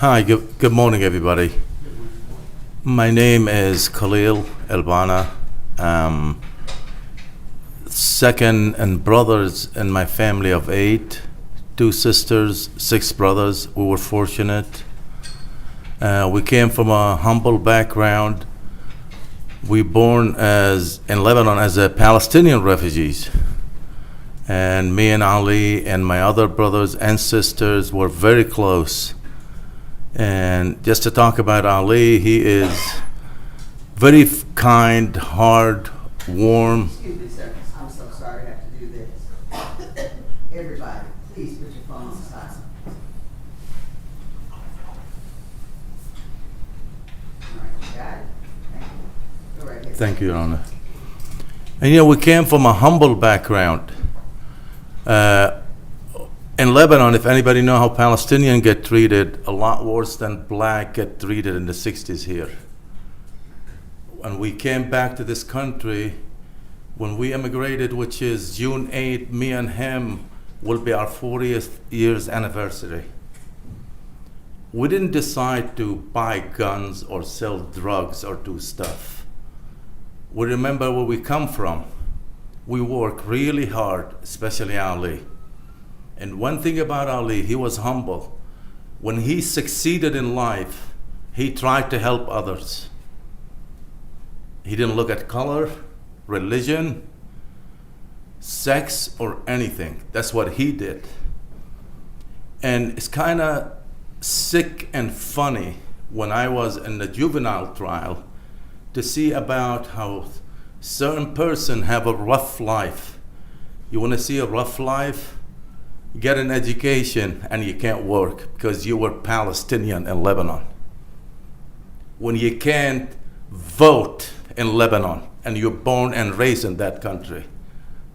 Hi, good morning, everybody. My name is Ali Elbanna. Second and brothers in my family of 8, 2 sisters, 6 brothers. We were fortunate. We came from a humble background. We born in Lebanon as a Palestinian refugees. And me and Ali and my other brothers and sisters were very close. And just to talk about Ali, he is very kind, hard, warm. Excuse me, sir. I'm so sorry I have to do this. Everybody, please put your phones aside. All right, got it? Thank you. Go right ahead. Thank you, Your Honor. And we came from a humble background. In Lebanon, if anybody know how Palestinians get treated, a lot worse than black get treated in the 60s here. When we came back to this country, when we immigrated, which is June 8th, me and him will be our 40th year's anniversary. We didn't decide to buy guns or sell drugs or do stuff. We remember where we come from. We work really hard, especially Ali. And one thing about Ali, he was humble. When he succeeded in life, he tried to help others. He didn't look at color, religion, sex, or anything. That's what he did. And it's kind of sick and funny when I was in the juvenile trial to see about how certain person have a rough life. You want to see a rough life? Get an education and you can't work because you were Palestinian in Lebanon. When you can't vote in Lebanon and you're born and raised in that country,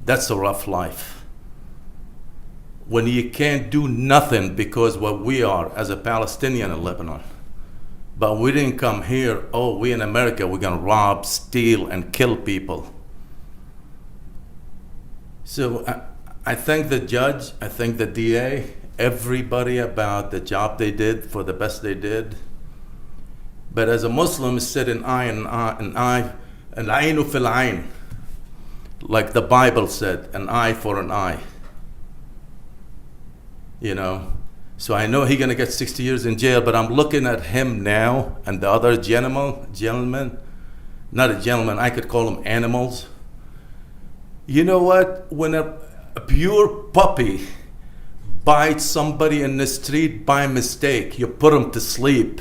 that's a rough life. When you can't do nothing because what we are as a Palestinian in Lebanon. But we didn't come here, we in America, we're gonna rob, steal, and kill people. So I thank the judge, I thank the DA, everybody about the job they did for the best they did. But as a Muslim, it's said an eye, fil ayn, like the Bible said, an eye for an eye. So I know he's gonna get 60 years in jail, but I'm looking at him now and the other gentlemen, not a gentleman, I could call them animals. You know what? When a pure puppy bites somebody in the street by mistake, you put them to sleep.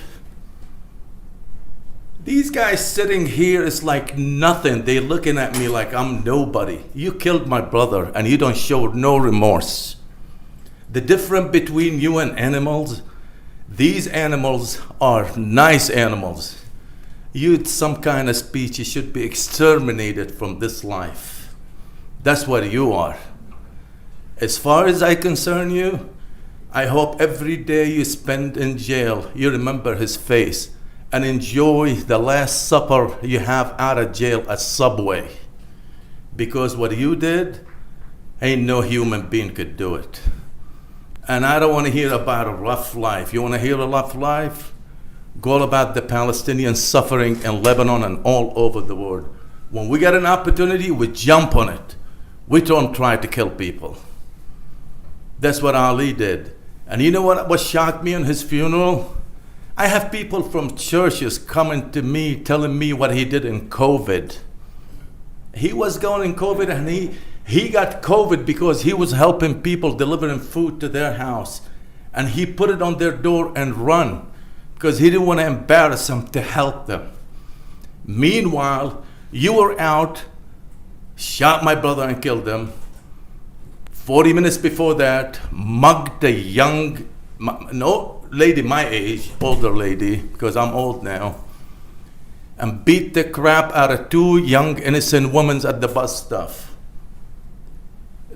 These guys sitting here is like nothing. They're looking at me like I'm nobody. You killed my brother and you don't show no remorse. The difference between you and animals, these animals are nice animals. You're some kind of species should be exterminated from this life. That's what you are. As far as I concern you, I hope every day you spend in jail, you remember his face and enjoy the last supper you have out of jail at Subway. Because what you did, ain't no human being could do it. And I don't want to hear about a rough life. You want to hear a rough life? Go about the Palestinian suffering in Lebanon and all over the world. When we get an opportunity, we jump on it. We don't try to kill people. That's what Ali did. And you know what shocked me in his funeral? I have people from churches coming to me telling me what he did in COVID. He was going in COVID and he got COVID because he was helping people delivering food to their house. And he put it on their door and run because he didn't want to embarrass them to help them. Meanwhile, you were out, shot my brother and killed him. 40 minutes before that, mugged a lady my age, older lady, because I'm old now, and beat the crap out of 2 young innocent women at the bus stop.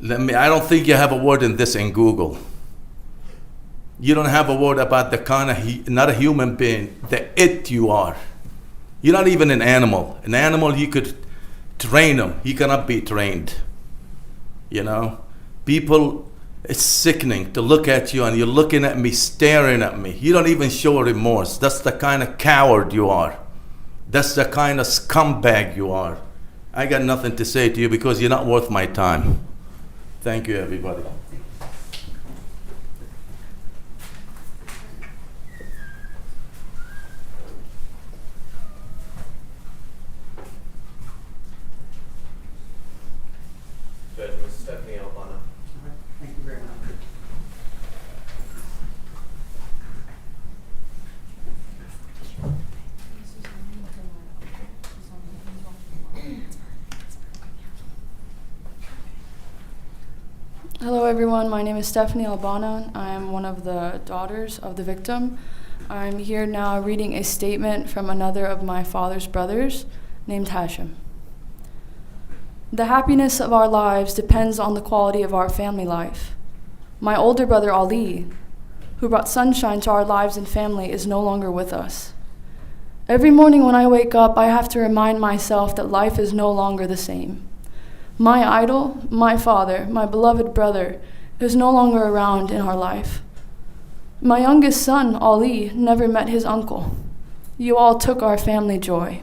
I don't think you have a word in this in Google. You don't have a word about the kind of, not a human being, you are. You're not even an animal. An animal, you could train him. He cannot be trained. People It's sickening to look at you and you're looking at me, staring at me. You don't even show remorse. That's the kind of coward you are. That's the kind of scumbag you are. I got nothing to say to you because you're not worth my time. Thank you, everybody. Judge Ms. Stephanie Elbanna. All right, thank you very much. Hello everyone, my name is Stephanie Elbanna. I am one of the daughters of the victim. I'm here now reading a statement from another of my father's brothers named Hashim. The happiness of our lives depends on the quality of our family life. My older brother Ali, who brought sunshine to our lives and family, is no longer with us. Every morning when I wake up, I have to remind myself that life is no longer the same. My idol, my father, my beloved brother, is no longer around in our life. My youngest son, Ali, never met his uncle. You all took our family joy.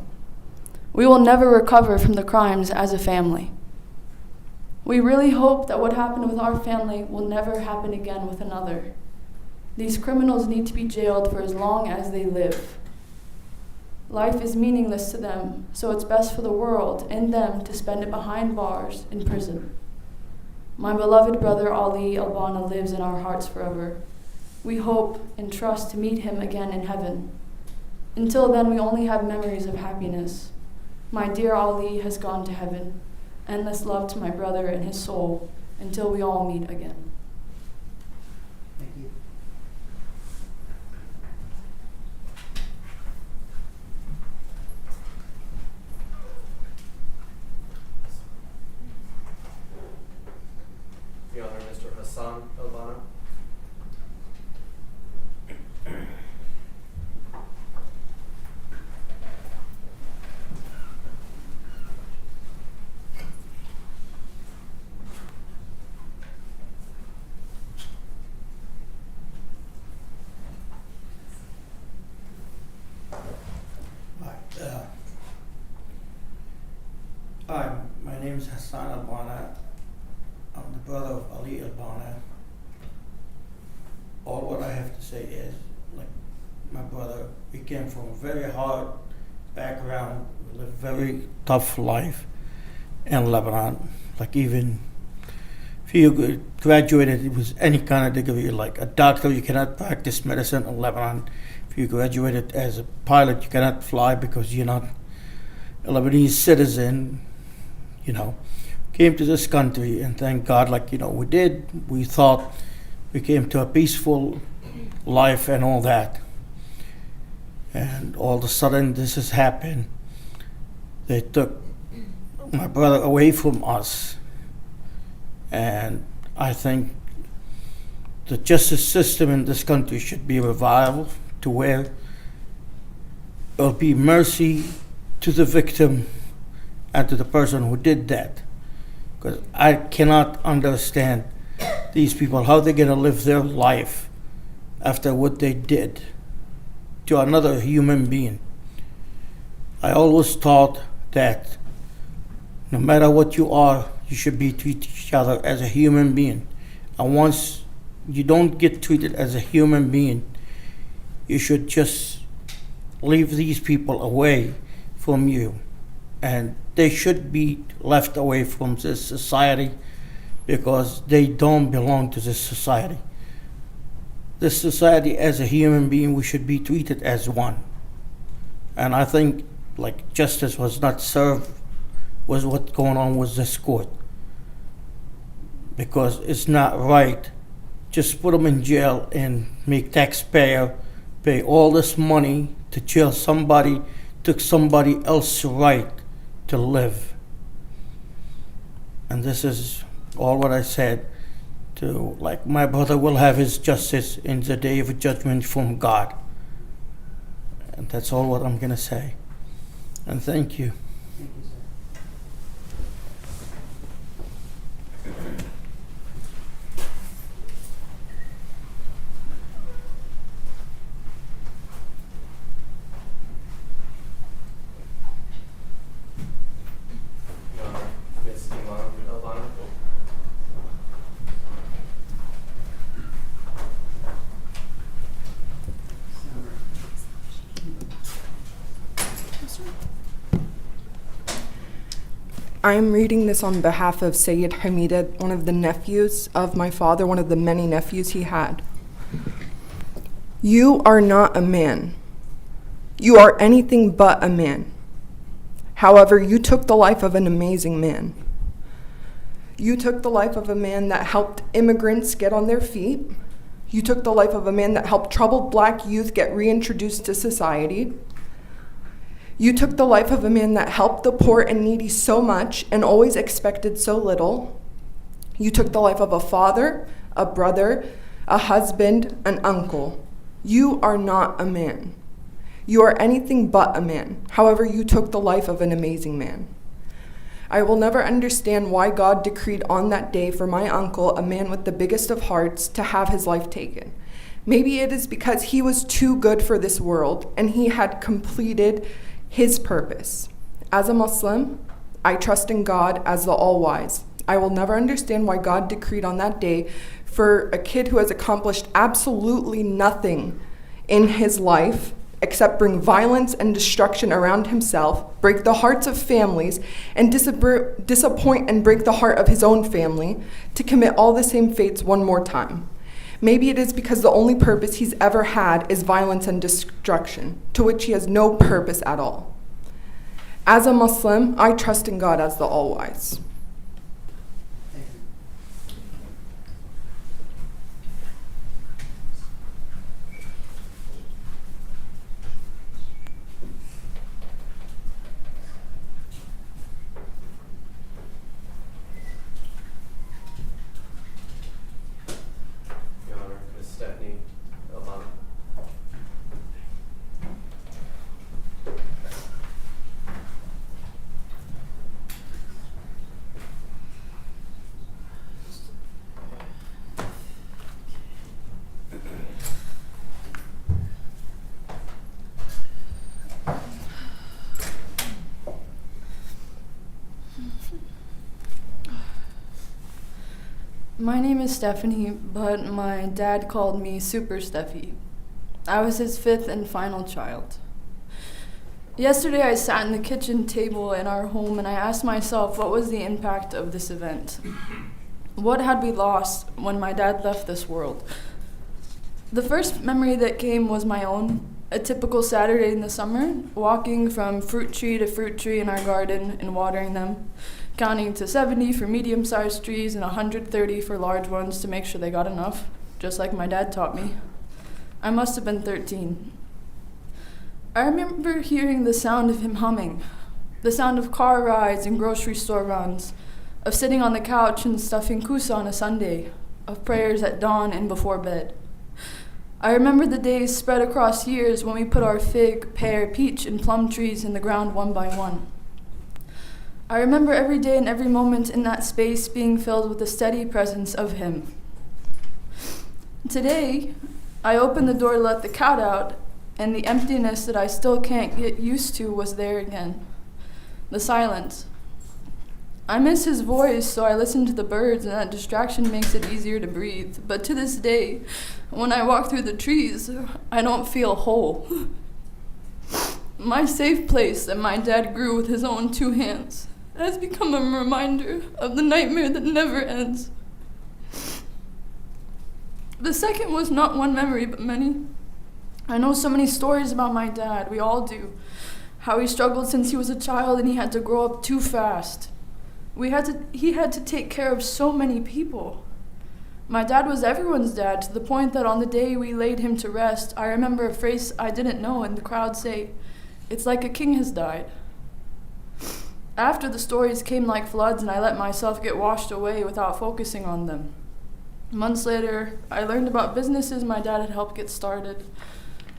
We will never recover from the crimes as a family. We really hope that what happened with our family will never happen again with another. These criminals need to be jailed for as long as they live. Life is meaningless to them, so it's best for the world and them to spend it behind bars in prison. My beloved brother Ali Elbanna lives in our hearts forever. We hope and trust to meet him again in heaven. Until then, we only have memories of happiness. My dear Ali has gone to heaven. Endless love to my brother and his soul until we all meet again. Thank you. The Honor, Mr. Hassan Elbanna. Hi, my name is Hassan Elbanna. I'm the brother of Ali Elbanna. All what I have to say is, like my brother, we came from a very hard background. We lived a very tough life in Lebanon. Like even if you graduated with any kind of degree, like a doctor, you cannot practice medicine in Lebanon. If you graduated as a pilot, you cannot fly because you're not a Lebanese citizen. You know, came to this country and thank God, like, you know, we did. We thought we came to a peaceful life and all that. And all of a sudden this has happened. They took my brother away from us. And I think the justice system in this country should be revived to where there'll be mercy to the victim and to the person who did that. Because I cannot understand these people, how they're going to live their life after what they did to another human being. I always thought that no matter what you are, you should be treated each other as a human being. And once you don't get treated as a human being, you should just leave these people away from you. And they should be left away from this society because they don't belong to this society. This society, as a human being, we should be treated as one. And I think like justice was not served with what's going on with this court. Because it's not right. Just put them in jail and make taxpayer pay all this money to jail somebody, took somebody else's right to live. And this is all what I said to, like, my brother will have his justice in the day of judgment from God. And that's all what I'm gonna say. And thank you. Thank you, sir. I am reading this on behalf of Sayyid Hamida, one of the nephews of my father, one of the many nephews he had. You are not a man. You are anything but a man. However, you took the life of an amazing man. You took the life of a man that helped immigrants get on their feet. You took the life of a man that helped troubled black youth get reintroduced to society. You took the life of a man that helped the poor and needy so much and always expected so little. You took the life of a father, a brother, a husband, an uncle. You are not a man. You are anything but a man. However, you took the life of an amazing man. I will never understand why God decreed on that day for my uncle, a man with the biggest of hearts, to have his life taken. Maybe it is because he was too good for this world and he had completed his purpose. As a Muslim, I trust in God as the All-Wise. I will never understand why God decreed on that day for a kid who has accomplished absolutely nothing in his life except bring violence and destruction around himself, break the hearts of families, and disappoint and break the heart of his own family, to commit all the same fates one more time. Maybe it is because the only purpose he's ever had is violence and destruction, to which he has no purpose at all. As a Muslim, I trust in God as the All-Wise. Thank you. Your Honor, Ms. Stephanie Elbanna. My name is Stephanie, but my dad called me Super Steffi. I was his fifth and final child. Yesterday I sat in the kitchen table in our home and I asked myself what was the impact of this event. What had we lost when my dad left this world? The first memory that came was my own, a typical Saturday in the summer, walking from fruit tree to fruit tree in our garden and watering them, counting to 70 for medium-sized trees and 130 for large ones to make sure they got enough, just like my dad taught me. I must have been 13. I remember hearing the sound of him humming, the sound of car rides and grocery store runs, of sitting on the couch and stuffing kusa on a Sunday, of prayers at dawn and before bed. I remember the days spread across years when we put our fig, pear, peach, and plum trees in the ground one by one. I remember every day and every moment in that space being filled with the steady presence of him. Today, I opened the door to let the cat out, and the emptiness that I still can't get used to was there again. The silence. I miss his voice, so I listen to the birds, and that distraction makes it easier to breathe. But to this day, when I walk through the trees, I don't feel whole. My safe place that my dad grew with his own 2 hands has become a reminder of the nightmare that never ends. The second was not one memory, but many. I know so many stories about my dad, we all do. How he struggled since he was a child and he had to grow up too fast. He had to take care of so many people. My dad was everyone's dad, to the point that on the day we laid him to rest, I remember a phrase I didn't know and the crowd say, "It's like a king has died." After the stories came like floods and I let myself get washed away without focusing on them. Months later, I learned about businesses my dad had helped get started.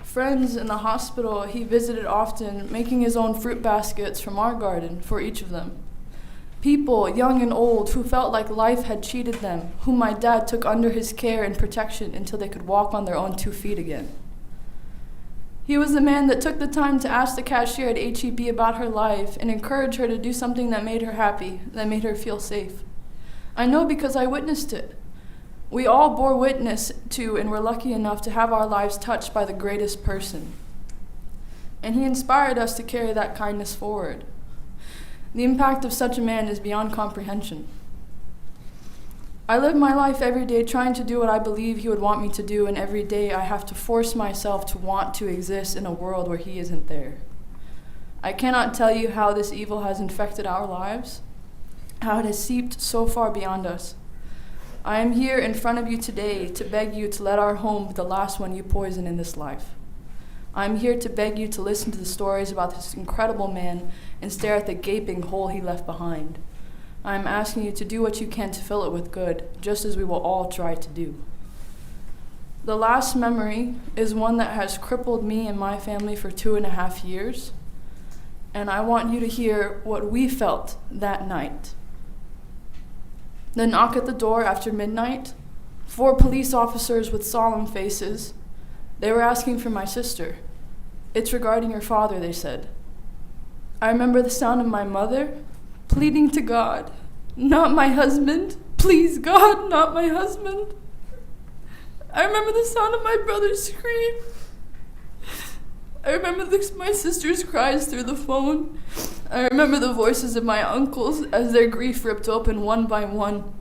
Friends in the hospital he visited often, making his own fruit baskets from our garden for each of them. People, young and old, who felt like life had cheated them, whom my dad took under his care and protection until they could walk on their own 2 feet again. He was the man that took the time to ask the cashier at H-E-B about her life and encourage her to do something that made her happy, that made her feel safe. I know because I witnessed it. We all bore witness to and were lucky enough to have our lives touched by the greatest person. And he inspired us to carry that kindness forward. The impact of such a man is beyond comprehension. I live my life every day trying to do what I believe he would want me to do, and every day I have to force myself to want to exist in a world where he isn't there. I cannot tell you how this evil has infected our lives, how it has seeped so far beyond us. I am here in front of you today to beg you to let our home be the last one you poison in this life. I am here to beg you to listen to the stories about this incredible man and stare at the gaping hole he left behind. I am asking you to do what you can to fill it with good, just as we will all try to do. The last memory is one that has crippled me and my family for 2.5 years, and I want you to hear what we felt that night. The knock at the door after midnight, 4 police officers with solemn faces. They were asking for my sister. It's regarding your father, they said. I remember the sound of my mother pleading to God, not my husband. Please, God, not my husband. I remember the sound of my brother's scream. I remember my sister's cries through the phone. I remember the voices of my uncles as their grief ripped open one by one.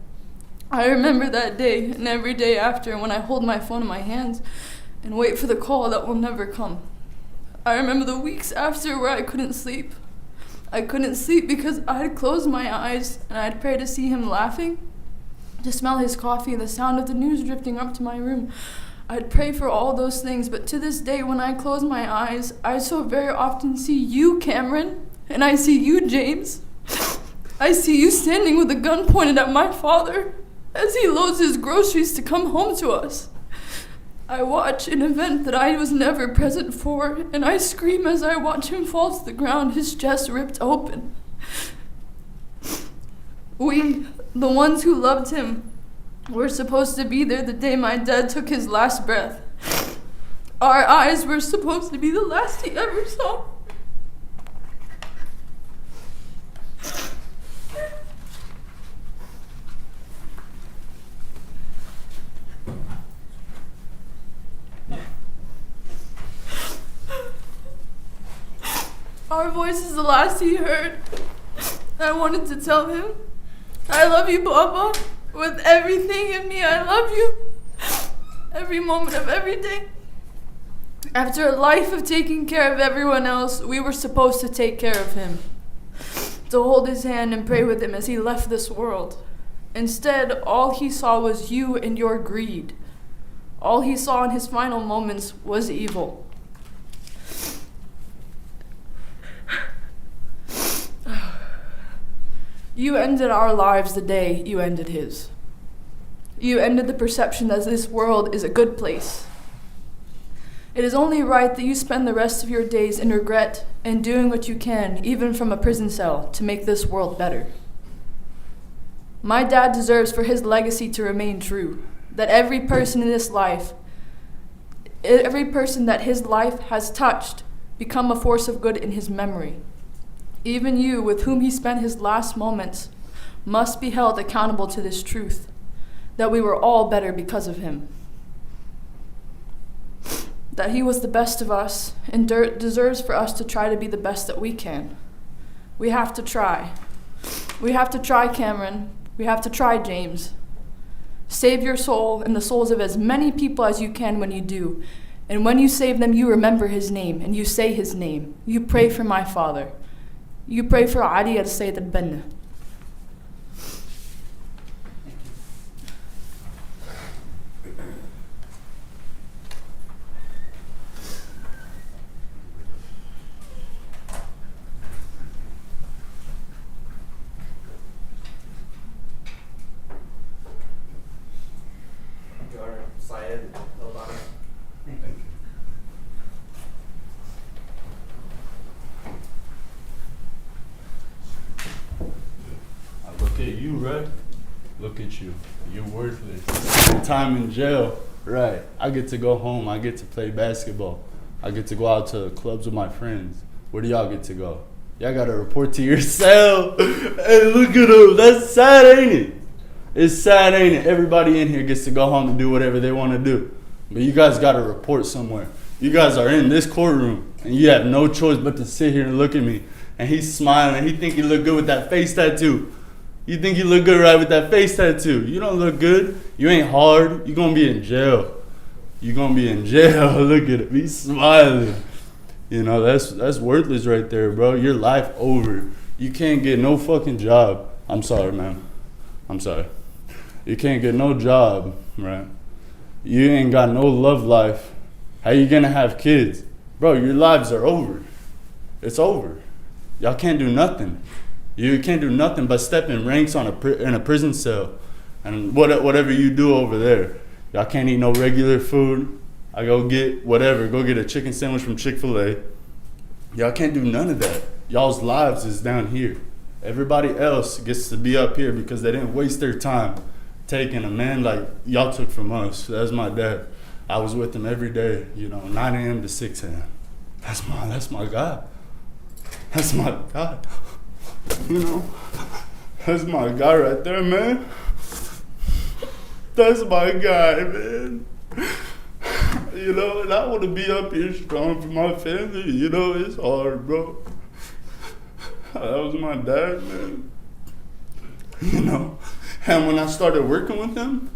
I remember that day and every day after when I hold my phone in my hands and wait for the call that will never come. I remember the weeks after where I couldn't sleep. I couldn't sleep because I'd close my eyes and I'd pray to see him laughing, to smell his coffee and the sound of the news drifting up to my room. I'd pray for all those things, but to this day, when I close my eyes, I so very often see you, Camron, and I see you, James. I see you standing with a gun pointed at my father as he loads his groceries to come home to us. I watch an event that I was never present for, and I scream as I watch him fall to the ground, his chest ripped open. We, the ones who loved him, were supposed to be there the day my dad took his last breath. Our eyes were supposed to be the last he ever saw. Our voice is the last he heard. I wanted to tell him, I love you, Baba. With everything in me, I love you. Every moment of every day. After a life of taking care of everyone else, we were supposed to take care of him. To hold his hand and pray with him as he left this world. Instead, all he saw was you and your greed. All he saw in his final moments was evil. You ended our lives the day you ended his. You ended the perception that this world is a good place. It is only right that you spend the rest of your days in regret and doing what you can, even from a prison cell, to make this world better. My dad deserves for his legacy to remain true, that every person in this life, every person that his life has touched, become a force of good in his memory. Even you, with whom he spent his last moments, must be held accountable to this truth, that we were all better because of him. That he was the best of us and deserves for us to try to be the best that we can. We have to try. We have to try, Camron. We have to try, James. Save your soul and the souls of as many people as you can when you do. And when you save them, you remember his name and you say his name. You pray for my father. You pray for Ali Elbanna. Your Honor, Ali Elbanna. Thank you. Look at you, right? Look at you. You're worthless. Time in jail. Right. I get to go home. I get to play basketball. I get to go out to clubs with my friends. Where do y'all get to go? Y'all got to report to your cell. Hey, look at them. That's sad, ain't it? It's sad, ain't it? Everybody in here gets to go home and do whatever they want to do. But you guys got to report somewhere. You guys are in this courtroom, and you have no choice but to sit here and look at me and he's smiling, and he think he look good with that face tattoo. You think you look good right with that face tattoo. You don't look good. You ain't hard. You gonna be in jail. You gonna be in jail. Look at him. He's smiling. You know, that's worthless right there, bro. Your life over. You can't get no fucking job. I'm sorry, man. I'm sorry. You can't get no job, right? You ain't got no love life. How you gonna have kids? Bro, your lives are over. It's over. Y'all can't do nothing. You can't do nothing but step in ranks on in a prison cell. And whatever you do over there. Y'all can't eat no regular food. I go get whatever. Go get a chicken sandwich from Chick-fil-A. Y'all can't do none of that. Y'all's lives is down here. Everybody else gets to be up here because they didn't waste their time taking a man like y'all took from us. That's my dad. I was with him every day, 9 a.m. to 6 a.m. That's my God. That's my God. That's my guy right there, man. That's my guy, man. And I want to be up here strong for my family. It's hard, bro. That was my dad, man. And when I started working with him,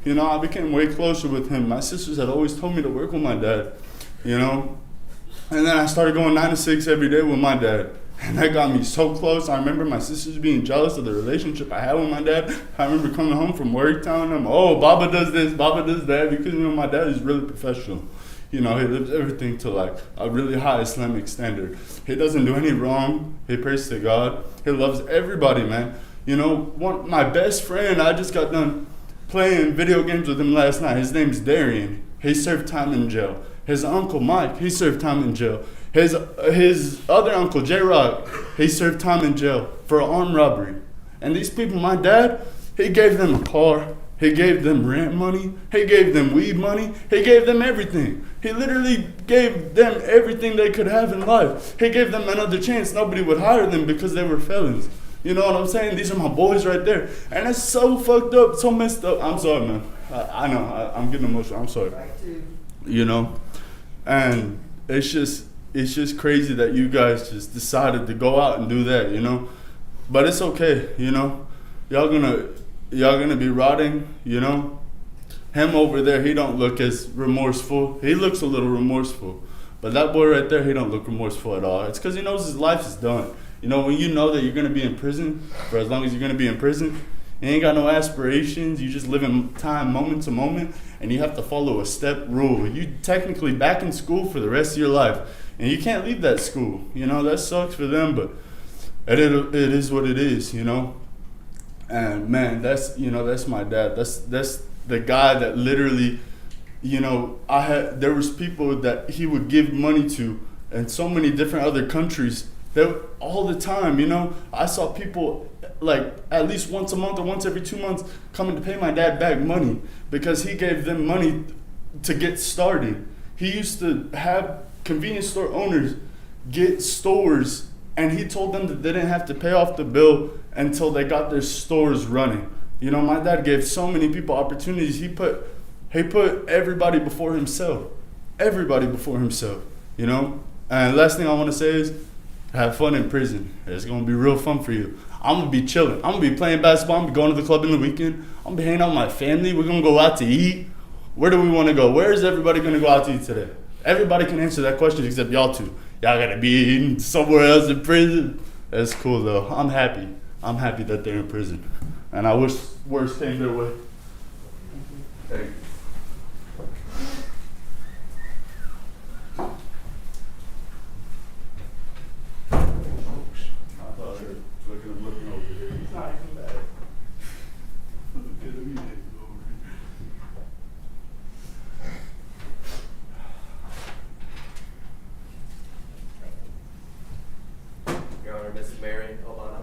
I became way closer with him. My sisters had always told me to work with my dad, And then I started going 9 to 6 every day with my dad. And that got me so close. I remember my sisters being jealous of the relationship I had with my dad. I remember coming home from work telling them, oh, Baba does this, Baba does that. Because, my dad is really professional. He lives everything to like a really high Islamic standard. He doesn't do any wrong. He prays to God. He loves everybody, man. My best friend, I just got done playing video games with him last night. His name's Darian. He served time in jail. His uncle Mike, he served time in jail. His other uncle, J-Rock, he served time in jail for armed robbery. And these people, my dad, he gave them a car. He gave them rent money. He gave them weed money. He gave them everything. He literally gave them everything they could have in life. He gave them another chance. Nobody would hire them because they were felons. You know what I'm saying? These are my boys right there. And it's so fucked up, so messed up. I'm sorry, man. I know, I'm getting emotional. I'm sorry. And it's just crazy that you guys just decided to go out and do that, But it's okay, Y'all gonna be rotting, Him over there, he don't look as remorseful. He looks a little remorseful. But that boy right there, he don't look remorseful at all. It's because he knows his life is done. When you know that you're gonna be in prison for as long as you're gonna be in prison, you ain't got no aspirations. You just live in time, moment to moment, and you have to follow a step rule. You technically back in school for the rest of your life, and you can't leave that school. That sucks for them, but it is what it is. And man, that's my dad. That's the guy that literally, there was people that he would give money to in so many different other countries. That all the time, I saw people like at least once a month or once every 2 months coming to pay my dad back money because he gave them money to get started. He used to have convenience store owners get stores, and he told them that they didn't have to pay off the bill until they got their stores running. My dad gave so many people opportunities. He put everybody before himself. Everybody before himself, And last thing I want to say is, have fun in prison. It's going to be real fun for you. I'm going to be chilling. I'm going to be playing basketball. I'm going to be going to the club in the weekend. I'm going to be hanging out with my family. We're going to go out to eat. Where do we want to go? Where is everybody going to go out to eat today? Everybody can answer that question except y'all two. Y'all got to be eating somewhere else in prison. That's cool, though. I'm happy. I'm happy that they're in prison. And I wish worse came their way. Thank you. Looking over here. He's not even bad. Look at him. Your Honor, Mrs. Mary Elbanna.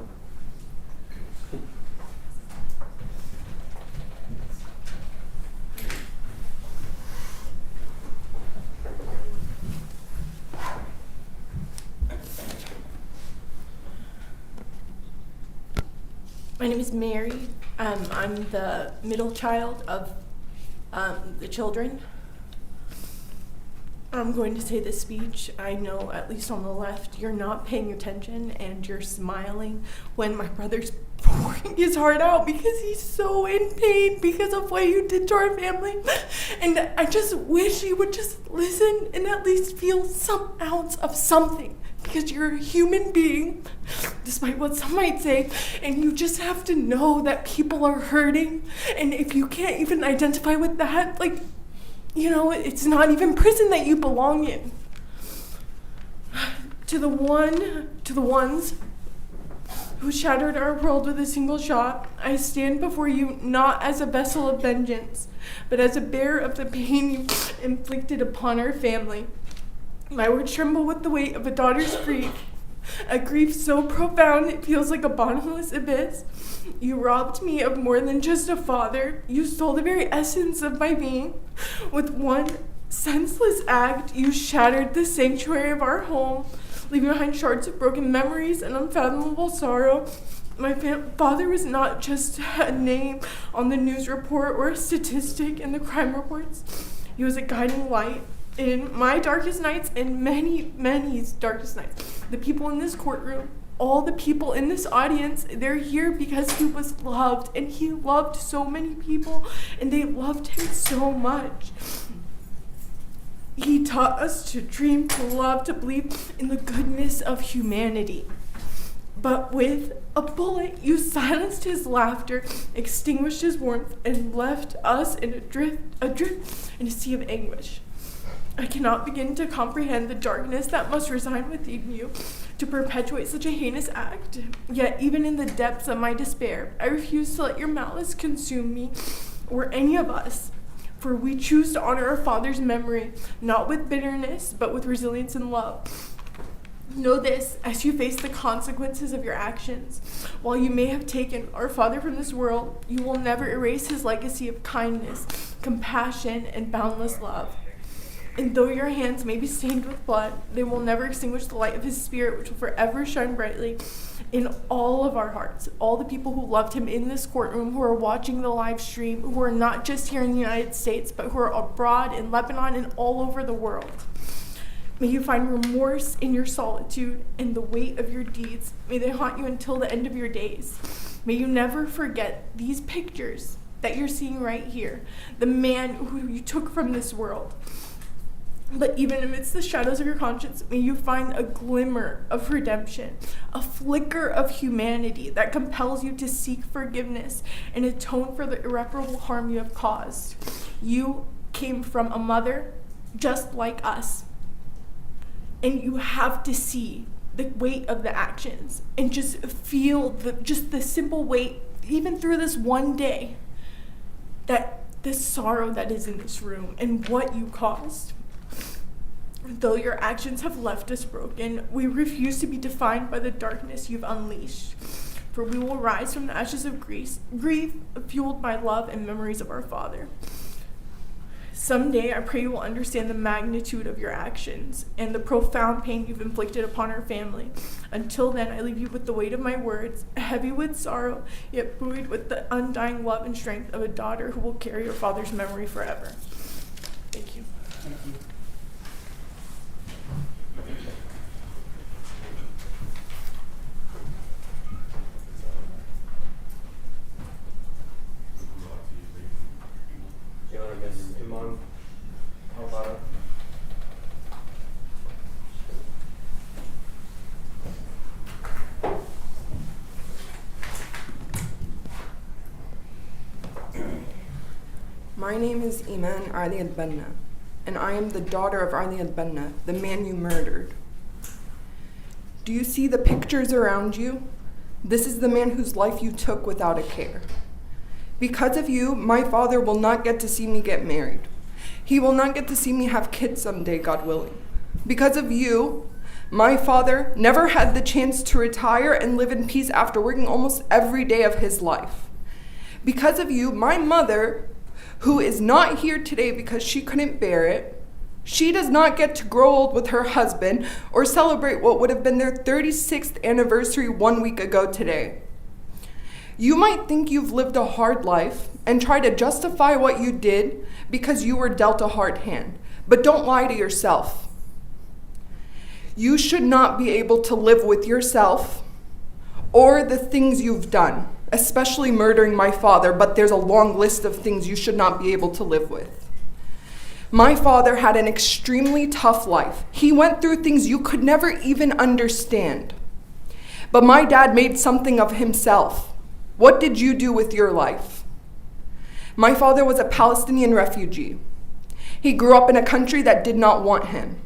My name is Mary. I'm the middle child of the children. I'm going to say this speech. I know, at least on the left, you're not paying attention and you're smiling when my brother's pouring his heart out because he's so in pain because of what you did to our family. And I just wish you would just listen and at least feel some ounce of something, because you're a human being, despite what some might say, and you just have to know that people are hurting. And if you can't even identify with that, like, you know, it's not even prison that you belong in. To the ones who shattered our world with a single shot, I stand before you not as a vessel of vengeance, but as a bearer of the pain you inflicted upon our family. My words tremble with the weight of a daughter's grief, a grief so profound it feels like a bottomless abyss. You robbed me of more than just a father. You stole the very essence of my being. With one senseless act, you shattered the sanctuary of our home, leaving behind shards of broken memories and unfathomable sorrow. My father was not just a name on the news report or a statistic in the crime reports. He was a guiding light in my darkest nights and many, many darkest nights. The people in this courtroom, all the people in this audience, they're here because he was loved, and he loved so many people, and they loved him so much. He taught us to dream, to love, to believe in the goodness of humanity. But with a bullet, you silenced his laughter, extinguished his warmth, and left us in adrift in a sea of anguish. I cannot begin to comprehend the darkness that must reside within you to perpetuate such a heinous act. Yet even in the depths of my despair, I refuse to let your malice consume me or any of us. For we choose to honor our father's memory, not with bitterness, but with resilience and love. Know this, as you face the consequences of your actions. While you may have taken our father from this world, you will never erase his legacy of kindness, compassion, and boundless love. And though your hands may be stained with blood, they will never extinguish the light of his spirit, which will forever shine brightly in all of our hearts. All the people who loved him in this courtroom, who are watching the live stream, who are not just here in the United States, but who are abroad in Lebanon and all over the world. May you find remorse in your solitude and the weight of your deeds. May they haunt you until the end of your days. May you never forget these pictures that you're seeing right here, the man who you took from this world. But even amidst the shadows of your conscience, may you find a glimmer of redemption, a flicker of humanity that compels you to seek forgiveness and atone for the irreparable harm you have caused. You came from a mother just like us, and you have to see the weight of the actions and just feel the simple weight, even through this one day, that the sorrow that is in this room and what you caused. Though your actions have left us broken, we refuse to be defined by the darkness you've unleashed. For we will rise from the ashes of grief fueled by love and memories of our Father. Someday, I pray you will understand the magnitude of your actions and the profound pain you've inflicted upon our family. Until then, I leave you with the weight of my words, heavy with sorrow, yet buoyed with the undying love and strength of a daughter who will carry your father's memory forever. Thank you. Thank you. Your Honor, Ms. Ali Elbanna. My name is Ali Elbanna, and I am the daughter of Ali Elbanna, the man you murdered. Do you see the pictures around you? This is the man whose life you took without a care. Because of you, my father will not get to see me get married. He will not get to see me have kids someday, God willing. Because of you, my father never had the chance to retire and live in peace after working almost every day of his life. Because of you, my mother, who is not here today because she couldn't bear it, she does not get to grow old with her husband or celebrate what would have been their 36th anniversary 1 week ago today. You might think you've lived a hard life and try to justify what you did because you were dealt a hard hand. But don't lie to yourself. You should not be able to live with yourself or the things you've done, especially murdering my father, but there's a long list of things you should not be able to live with. My father had an extremely tough life. He went through things you could never even understand. But my dad made something of himself. What did you do with your life? My father was a Palestinian refugee. He grew up in a country that did not want him.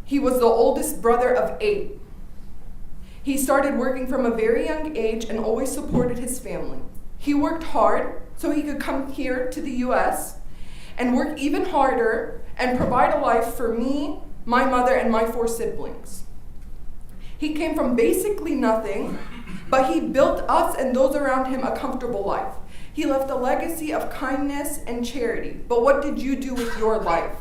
He was the oldest brother of 8. He started working from a very young age and always supported his family. He worked hard so he could come here to the US and work even harder and provide a life for me, my mother, and my 4 siblings. He came from basically nothing, but he built us and those around him a comfortable life. He left a legacy of kindness and charity. But what did you do with your life?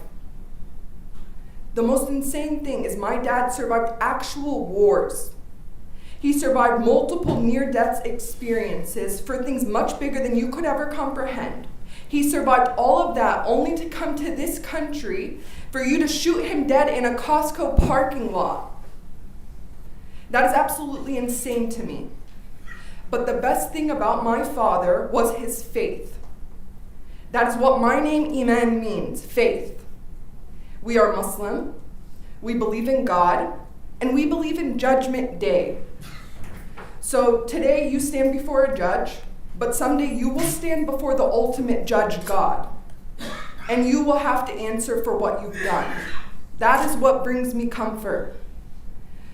The most insane thing is my dad survived actual wars. He survived multiple near-death experiences for things much bigger than you could ever comprehend. He survived all of that only to come to this country for you to shoot him dead in a Costco parking lot. That is absolutely insane to me. But the best thing about my father was his faith. That is what my name Iman means, faith. We are Muslim, we believe in God, and we believe in Judgment Day. So today you stand before a judge, but someday you will stand before the ultimate judge, God, and you will have to answer for what you've done. That is what brings me comfort.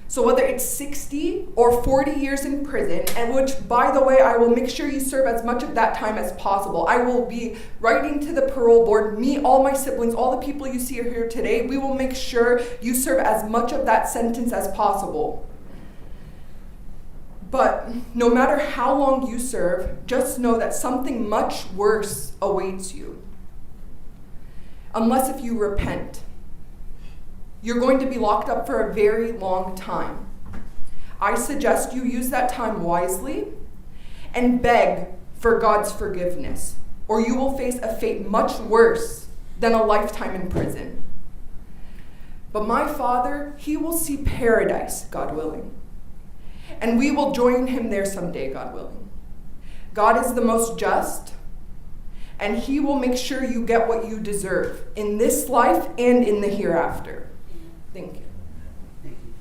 So whether it's 60 or 40 years in prison, and which, by the way, I will make sure you serve as much of that time as possible. I will be writing to the parole board, me, all my siblings, all the people you see here today, we will make sure you serve as much of that sentence as possible. But no matter how long you serve, just know that something much worse awaits you. Unless if you repent. You're going to be locked up for a very long time. I suggest you use that time wisely and beg for God's forgiveness, or you will face a fate much worse than a lifetime in prison. But my father, he will see paradise, God willing. And we will join him there someday, God willing. God is the most just, and he will make sure you get what you deserve in this life and in the hereafter. Thank you. Thank you.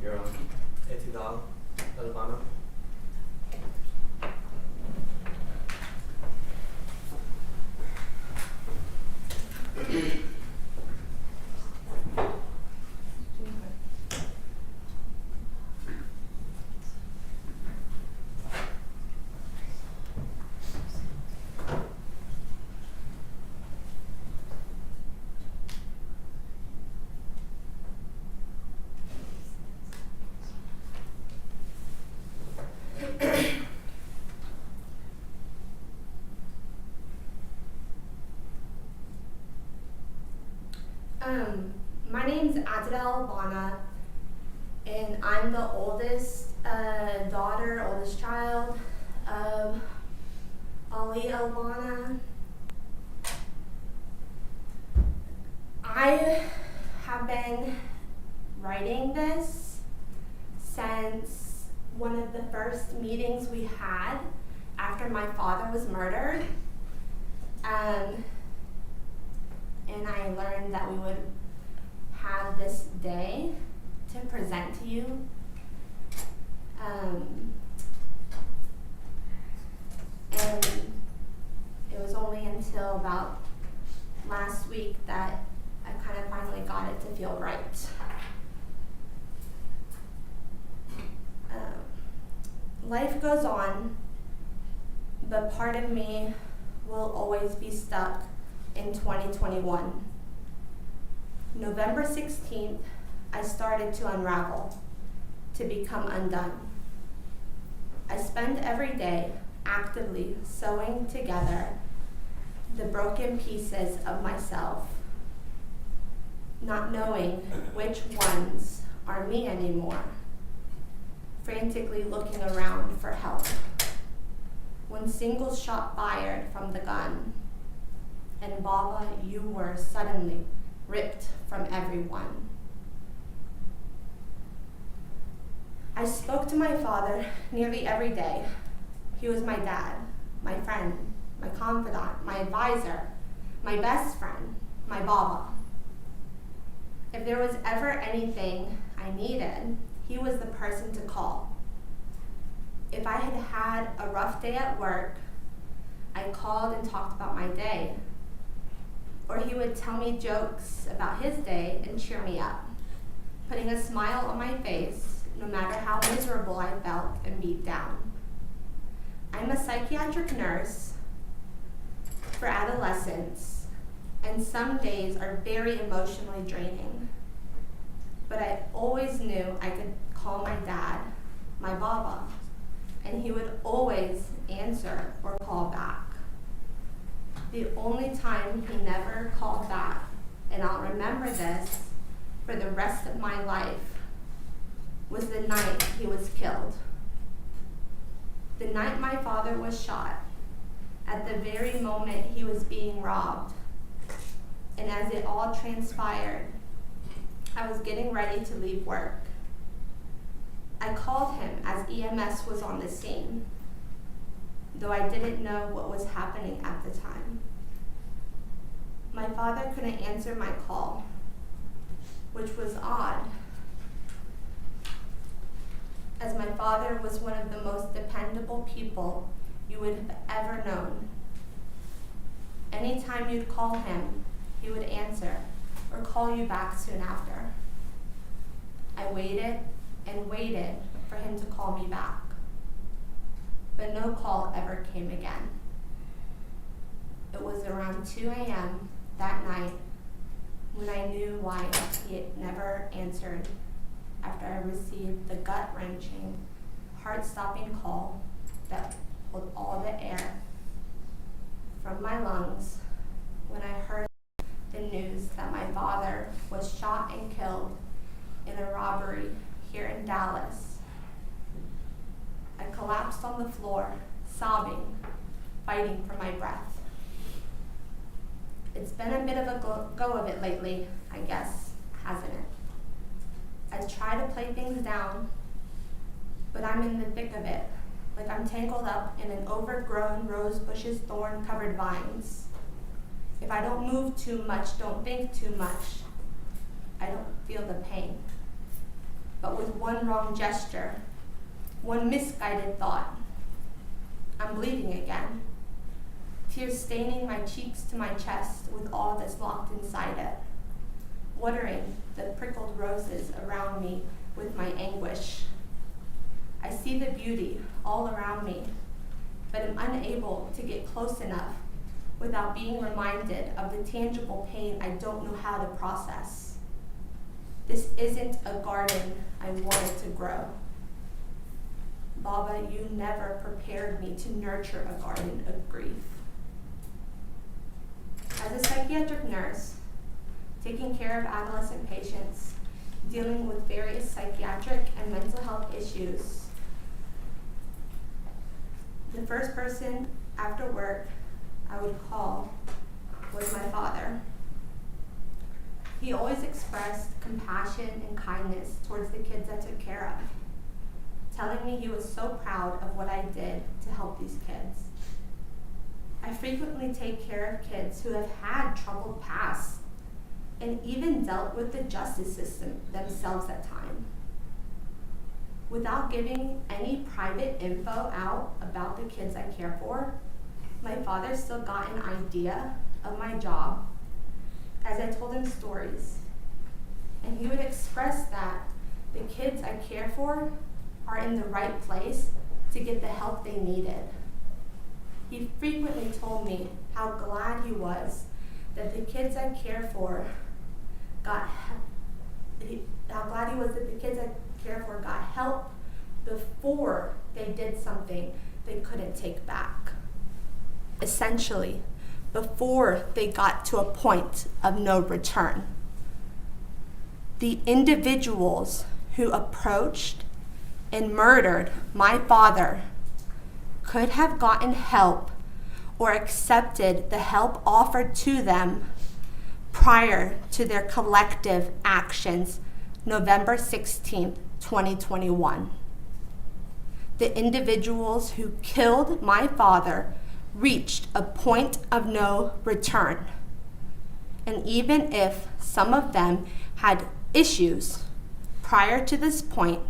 You're on. Ali Elbanna. My name's Ali Elbanna, and I'm the oldest oldest child of Ali Elbanna. I have been writing this since one of the first meetings we had after my father was murdered. And I learned that we would have this day to present to you. And it was only until about last week that I kind of finally got it to feel right. Life goes on, but part of me will always be stuck in 2021. November 16th, I started to unravel, to become undone. I spend every day actively sewing together the broken pieces of myself. not knowing which ones are me anymore, frantically looking around for help. One single shot fired from the gun, and Baba, you were suddenly ripped from everyone. I spoke to my father nearly every day. He was my dad, my friend, my confidant, my advisor, my best friend, my Baba. If there was ever anything I needed, he was the person to call. If I had had a rough day at work, I called and talked about my day. Or he would tell me jokes about his day and cheer me up, putting a smile on my face no matter how miserable I felt and beat down. I'm a psychiatric nurse for adolescents, and some days are very emotionally draining. But I always knew I could call my dad, my Baba, and he would always answer or call back. The only time he never called back, and I'll remember this for the rest of my life, was the night he was killed. The night my father was shot, at the very moment he was being robbed. And as it all transpired, I was getting ready to leave work. I called him as EMS was on the scene, though I didn't know what was happening at the time. My father couldn't answer my call, which was odd, as my father was one of the most dependable people you would have ever known. Anytime you'd call him, he would answer or call you back soon after. I waited and waited for him to call me back, but no call ever came again. It was around 2 a.m. that night when I knew why he had never answered after I received the gut-wrenching, heart-stopping call that pulled all the air from my lungs when I heard the news that my father was shot and killed in a robbery here in Dallas. I collapsed on the floor, sobbing, fighting for my breath. It's been a bit of a go of it lately, I guess, hasn't it? I try to play things down, but I'm in the thick of it, like I'm tangled up in an overgrown rose bush's thorn-covered vines. If I don't move too much, don't think too much, I don't feel the pain. But with one wrong gesture, one misguided thought, I'm bleeding again. Tears staining my cheeks to my chest with all that's locked inside it, watering the prickled roses around me with my anguish. I see the beauty all around me, but am unable to get close enough without being reminded of the tangible pain I don't know how to process. This isn't a garden I wanted to grow. Baba, you never prepared me to nurture a garden of grief. As a psychiatric nurse, taking care of adolescent patients, dealing with various psychiatric and mental health issues, the first person after work I would call was my father. He always expressed compassion and kindness towards the kids I took care of, telling me he was so proud of what I did to help these kids. I frequently take care of kids who have had troubled pasts and even dealt with the justice system themselves at times. Without giving any private info out about the kids I care for, my father still got an idea of my job as I told him stories. And he would express that the kids I care for are in the right place to get the help they needed. He frequently told me how glad he was that the kids I care for got help before they did something they couldn't take back. Essentially, before they got to a point of no return. The individuals who approached and murdered my father could have gotten help or accepted the help offered to them prior to their collective actions November 16th, 2021. The individuals who killed my father reached a point of no return. And even if some of them had issues prior to this point,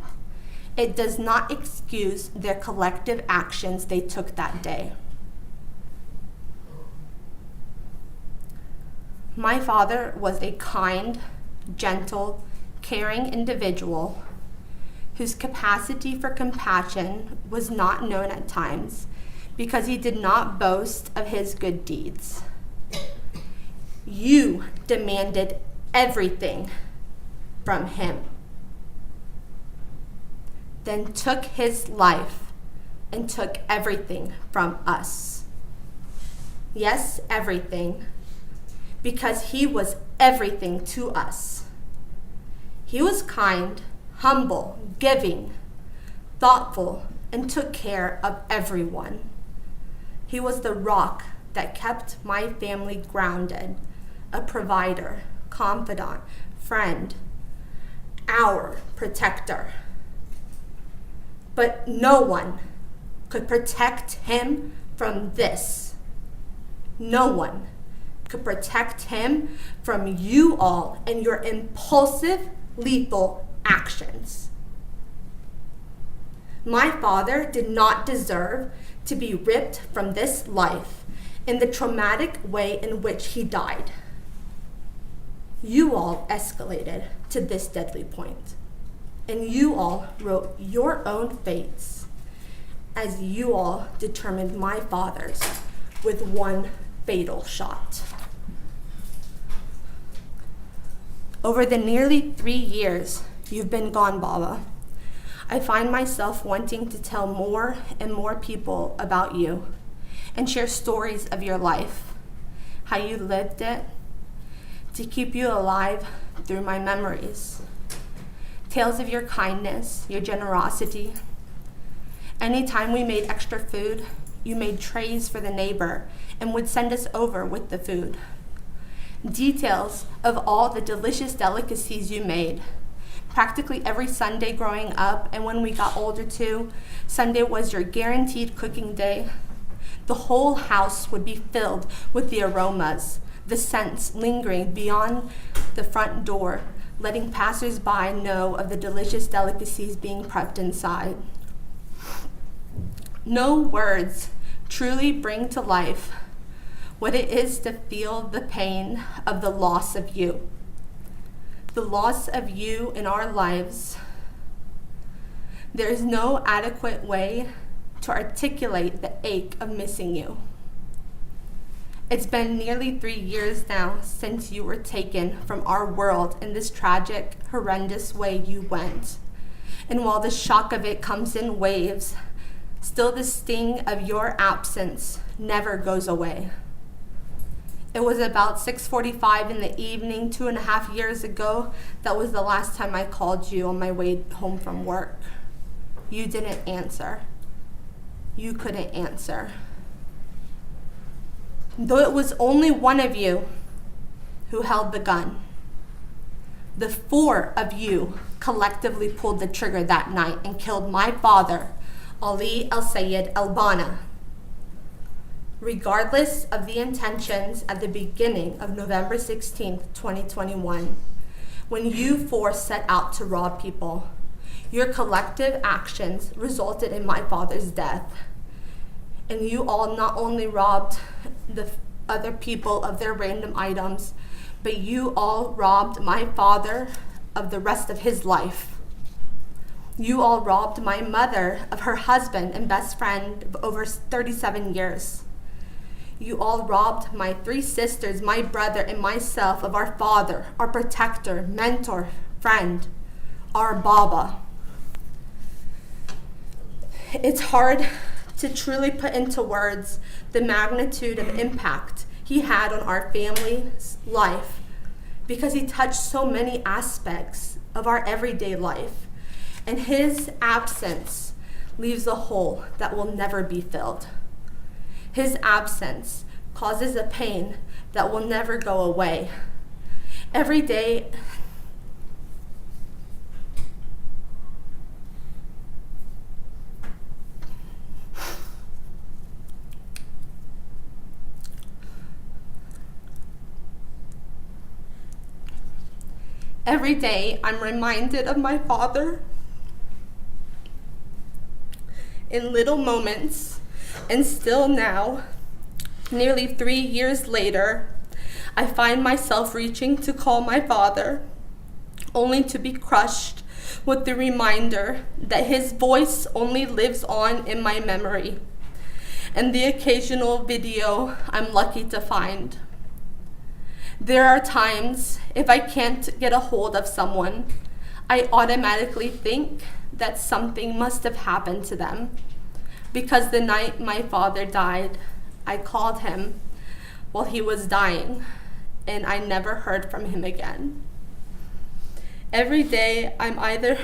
it does not excuse their collective actions they took that day. My father was a kind, gentle, caring individual whose capacity for compassion was not known at times because he did not boast of his good deeds. You demanded everything from him, then took his life and took everything from us. Yes, everything, because he was everything to us. He was kind, humble, giving, thoughtful, and took care of everyone. He was the rock that kept my family grounded, a provider, confidant, friend, our protector. But no one could protect him from this. No one could protect him from you all and your impulsive, lethal actions. My father did not deserve to be ripped from this life in the traumatic way in which he died. You all escalated to this deadly point, and you all wrote your own fates as you all determined my father's with one fatal shot. Over the nearly 3 years you've been gone, Baba, I find myself wanting to tell more and more people about you and share stories of your life, how you lived it, to keep you alive through my memories. Tales of your kindness, your generosity. Anytime we made extra food, you made trays for the neighbor and would send us over with the food. Details of all the delicious delicacies you made. Practically every Sunday growing up, and when we got older too, Sunday was your guaranteed cooking day. The whole house would be filled with the aromas, the scents lingering beyond the front door, letting passers-by know of the delicious delicacies being prepped inside. No words truly bring to life what it is to feel the pain of the loss of you. The loss of you in our lives. There is no adequate way to articulate the ache of missing you. It's been nearly 3 years now since you were taken from our world in this tragic, horrendous way you went. And while the shock of it comes in waves, still the sting of your absence never goes away. It was about 6:45 in the evening, 2.5 years ago. That was the last time I called you on my way home from work. You didn't answer. You couldn't answer. Though it was only one of you who held the gun, the 4 of you collectively pulled the trigger that night and killed my father, Ali Elbanna. Regardless of the intentions at the beginning of November 16th, 2021, when you 4 set out to rob people, your collective actions resulted in my father's death. And you all not only robbed the other people of their random items, but you all robbed my father of the rest of his life. You all robbed my mother of her husband and best friend of over 37 years. You all robbed my 3 sisters, my brother, and myself of our father, our protector, mentor, friend, our Baba. It's hard to truly put into words the magnitude of impact he had on our family's life because he touched so many aspects of our everyday life, and his absence leaves a hole that will never be filled. His absence causes a pain that will never go away. Every day, I'm reminded of my father in little moments, and still now, nearly 3 years later, I find myself reaching to call my father, only to be crushed with the reminder that his voice only lives on in my memory, and the occasional video I'm lucky to find. There are times, if I can't get a hold of someone, I automatically think that something must have happened to them, because the night my father died, I called him while he was dying, and I never heard from him again. Every day, I'm either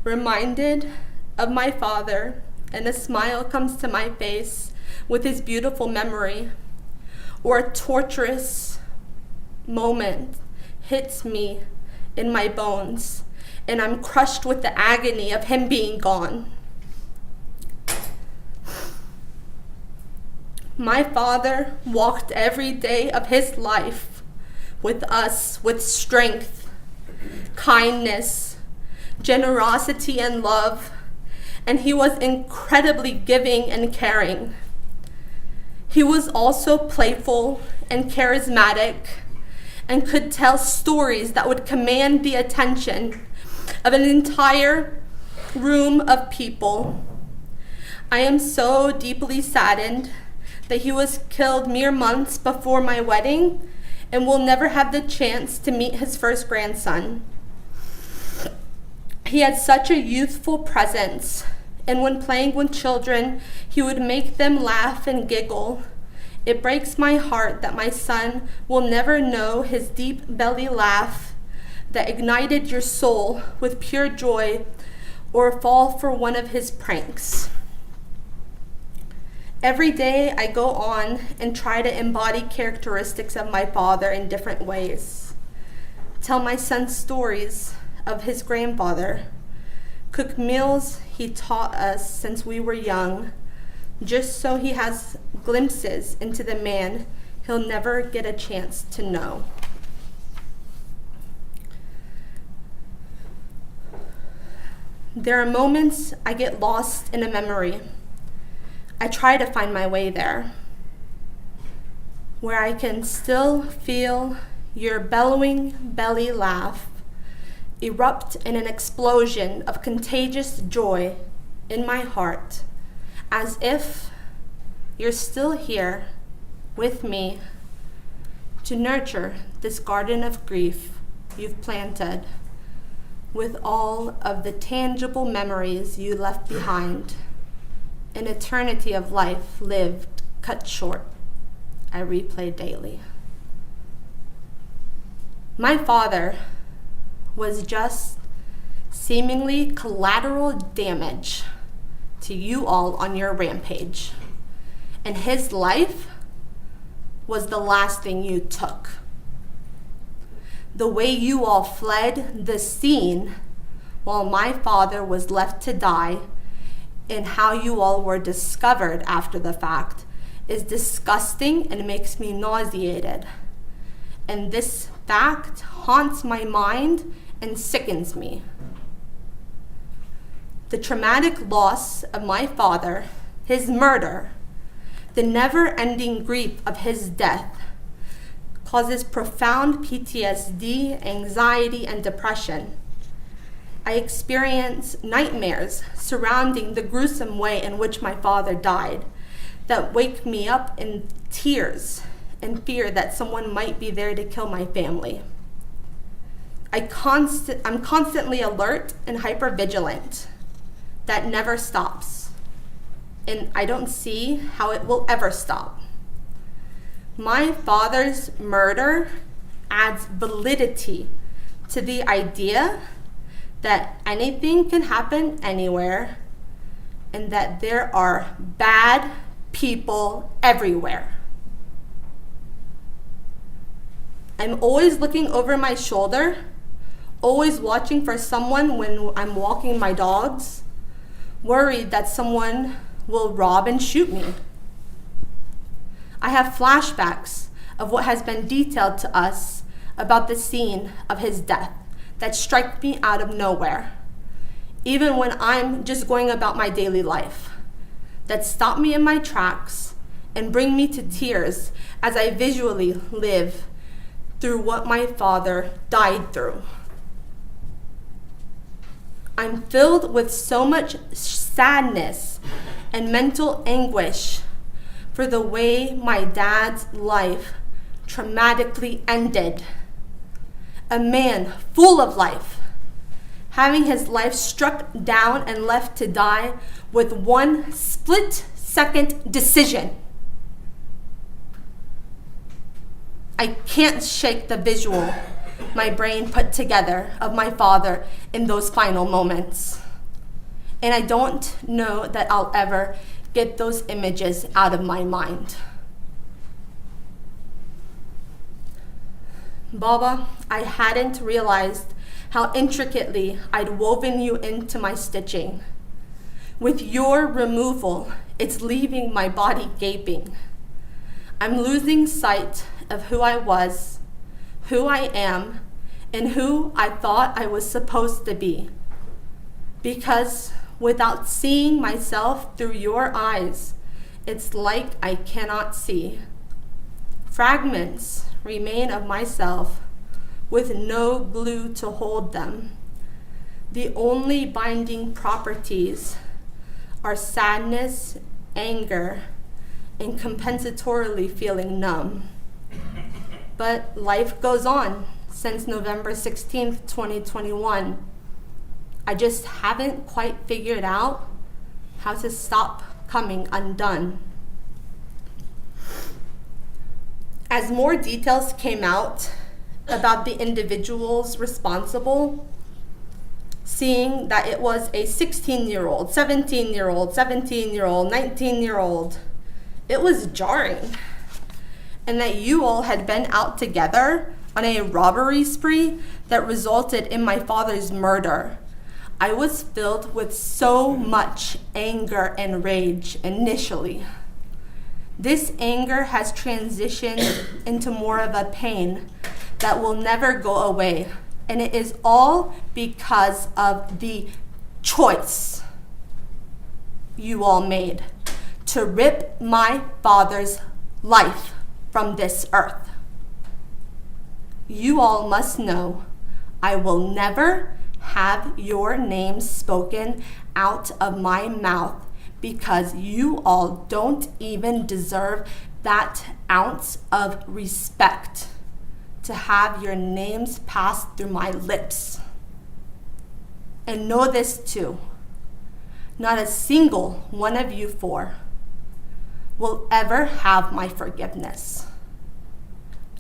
reminded of my father, and a smile comes to my face with his beautiful memory, or a torturous moment hits me in my bones, and I'm crushed with the agony of him being gone. My father walked every day of his life with us with strength, kindness, generosity, and love, and he was incredibly giving and caring. He was also playful and charismatic and could tell stories that would command the attention of an entire room of people. I am so deeply saddened that he was killed mere months before my wedding and will never have the chance to meet his first grandson. He had such a youthful presence, and when playing with children, he would make them laugh and giggle. It breaks my heart that my son will never know his deep belly laugh that ignited your soul with pure joy, or fall for one of his pranks. Every day I go on and try to embody characteristics of my father in different ways. Tell my son stories of his grandfather. Cook meals he taught us since we were young, just so he has glimpses into the man he'll never get a chance to know. There are moments I get lost in a memory. I try to find my way there, where I can still feel your bellowing belly laugh erupt in an explosion of contagious joy in my heart, as if you're still here with me to nurture this garden of grief you've planted with all of the tangible memories you left behind. An eternity of life lived cut short, I replay daily. My father was just seemingly collateral damage to you all on your rampage, and his life was the last thing you took. The way you all fled the scene while my father was left to die, and how you all were discovered after the fact, is disgusting and makes me nauseated. And this fact haunts my mind and sickens me. The traumatic loss of my father, his murder, the never-ending grief of his death, causes profound PTSD, anxiety, and depression. I experience nightmares surrounding the gruesome way in which my father died that wake me up in tears and fear that someone might be there to kill my family. I'm constantly alert and hypervigilant. That never stops, and I don't see how it will ever stop. My father's murder adds validity to the idea that anything can happen anywhere and that there are bad people everywhere. I'm always looking over my shoulder, always watching for someone when I'm walking my dogs, worried that someone will rob and shoot me. I have flashbacks of what has been detailed to us about the scene of his death that strike me out of nowhere, even when I'm just going about my daily life, that stop me in my tracks and bring me to tears as I visually live through what my father died through. I'm filled with so much sadness and mental anguish for the way my dad's life traumatically ended. A man full of life, having his life struck down and left to die with one split-second decision. I can't shake the visual my brain put together of my father in those final moments. And I don't know that I'll ever get those images out of my mind. Baba, I hadn't realized how intricately I'd woven you into my stitching. With your removal, it's leaving my body gaping. I'm losing sight of who I was, who I am, and who I thought I was supposed to be. Because without seeing myself through your eyes, it's like I cannot see. Fragments remain of myself with no glue to hold them. The only binding properties are sadness, anger, and compensatorily feeling numb. But life goes on since November 16th, 2021. I just haven't quite figured out how to stop coming undone. As more details came out about the individuals responsible, seeing that it was a 16-year-old, 17-year-old, 17-year-old, 19-year-old, it was jarring. And that you all had been out together on a robbery spree that resulted in my father's murder. I was filled with so much anger and rage initially. This anger has transitioned into more of a pain that will never go away. And it is all because of the choice you all made to rip my father's life from this earth. You all must know I will never have your name spoken out of my mouth because you all don't even deserve that ounce of respect to have your names passed through my lips. And know this too, not a single one of you four will ever have my forgiveness.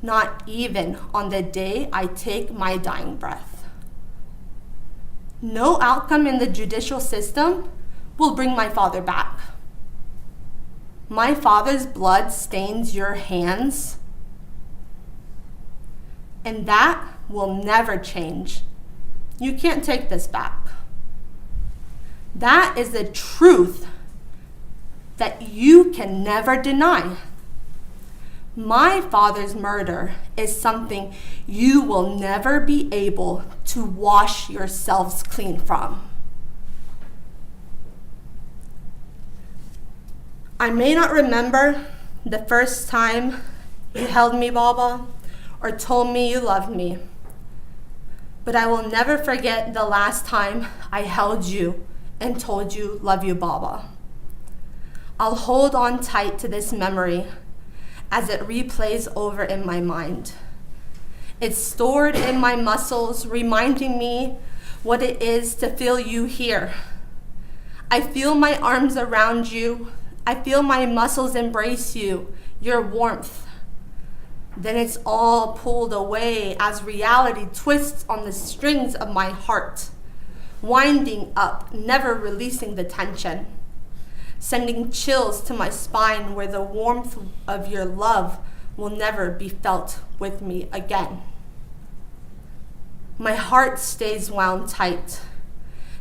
Not even on the day I take my dying breath. No outcome in the judicial system will bring my father back. My father's blood stains your hands, and that will never change. You can't take this back. That is the truth that you can never deny. My father's murder is something you will never be able to wash yourselves clean from. I may not remember the first time you held me, Baba, or told me you loved me, but I will never forget the last time I held you and told you, love you, Baba. I'll hold on tight to this memory as it replays over in my mind. It's stored in my muscles, reminding me what it is to feel you here. I feel my arms around you. I feel my muscles embrace you, your warmth. Then it's all pulled away as reality twists on the strings of my heart, winding up, never releasing the tension, sending chills to my spine where the warmth of your love will never be felt with me again. My heart stays wound tight.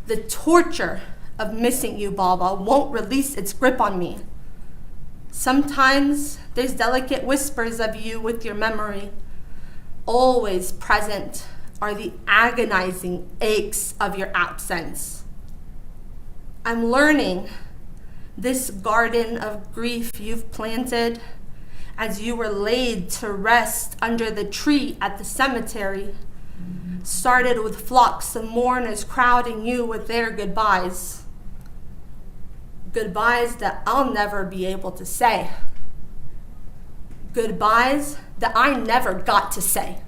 The torture of missing you, Baba, won't release its grip on me. Sometimes there's delicate whispers of you with your memory. Always present are the agonizing aches of your absence. I'm learning this garden of grief you've planted as you were laid to rest under the tree at the cemetery started with flocks of mourners crowding you with their goodbyes. Goodbyes that I'll never be able to say. Goodbyes that I never got to say.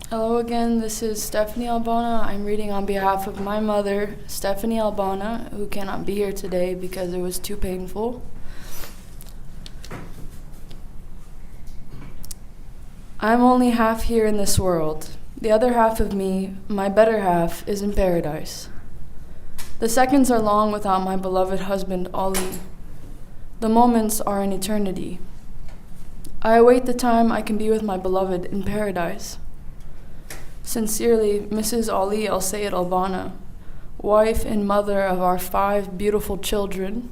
Hello again, this is Stephanie Elbanna. I'm reading on behalf of my mother, Stephanie Elbanna, who cannot be here today because it was too painful. I'm only half here in this world. The other half of me, my better half, is in paradise. The seconds are long without my beloved husband, Ali. The moments are an eternity. I await the time I can be with my beloved in paradise. Sincerely, Mrs. Ali El-Sayed Elbanna, wife and mother of our 5 beautiful children,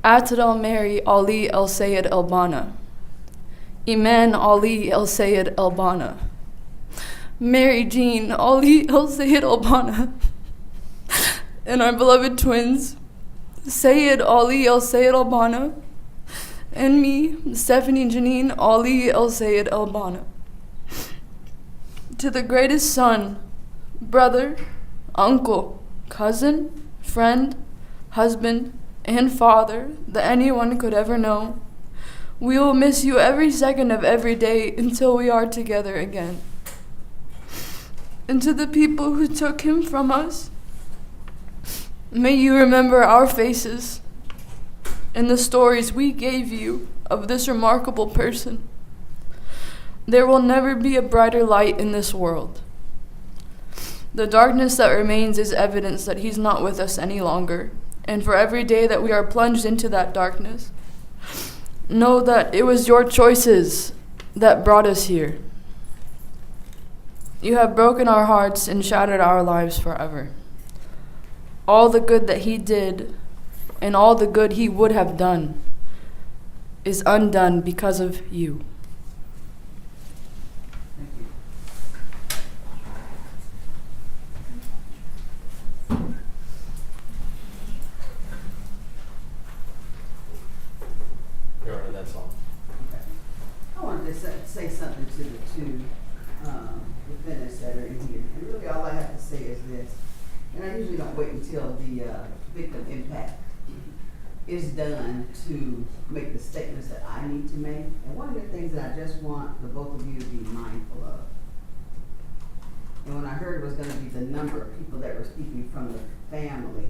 Atadal Mary Ali El-Sayed Elbanna, Iman Ali El-Sayed Elbanna, Mary Jean Ali El-Sayed Elbanna, and our beloved twins, Sayed Ali El-Sayed Elbanna, and me, Stephanie Janine Ali El-Sayed Elbanna. To the greatest son, brother, uncle, cousin, friend, husband, and father that anyone could ever know, we will miss you every second of every day until we are together again. And to the people who took him from us, may you remember our faces and the stories we gave you of this remarkable person. There will never be a brighter light in this world. The darkness that remains is evidence that he's not with us any longer. And for every day that we are plunged into that darkness, know that it was your choices that brought us here. You have broken our hearts and shattered our lives forever. All the good that he did and all the good he would have done is undone because of you. That's all. Okay. I wanted to say something to the two defendants that are in here. And really all I have to say is this, and I usually don't wait until the victim impact is done to make the statements that I need to make. And one of the things that I just want the both of you to be mindful of, and when I heard it was going to be the number of people that were speaking from the family,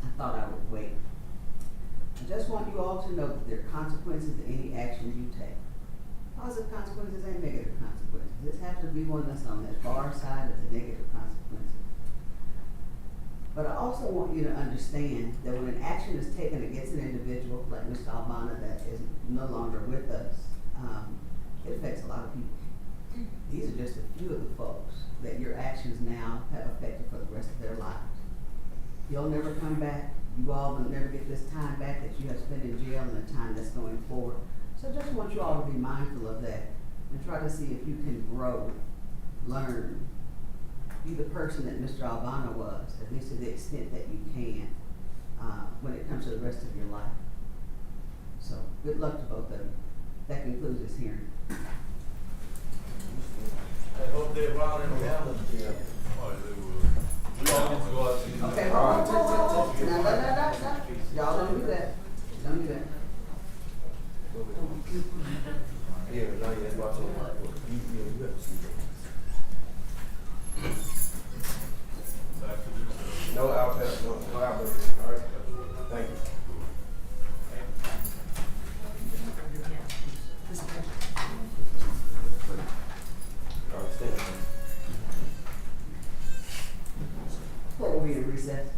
I thought I would wait. I just want you all to know that there are consequences to any action you take. Positive consequences and negative consequences. This happens to be one that's on that far side of the negative consequences. But I also want you to understand that when an action is taken against an individual, like Mr. Elbanna, that is no longer with us, it affects a lot of people. These are just a few of the folks that your actions now have affected for the rest of their lives. You'll never come back. You all will never get this time back that you have spent in jail and the time that's going forward. So I just want you all to be mindful of that and try to see if you can grow, learn, be the person that Mr. Elbanna was, at least to the extent that you can, when it comes to the rest of your life. So good luck to both of you. That concludes this hearing. they run and down. We all get to go out to eat. Okay, hold on, no. Y'all don't do that. Don't do that. Yeah, no, yeah, watch it. You have to see that. No alcohol, no alcohol. All right. Thank you. All right, stand. What will be the recess?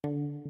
you.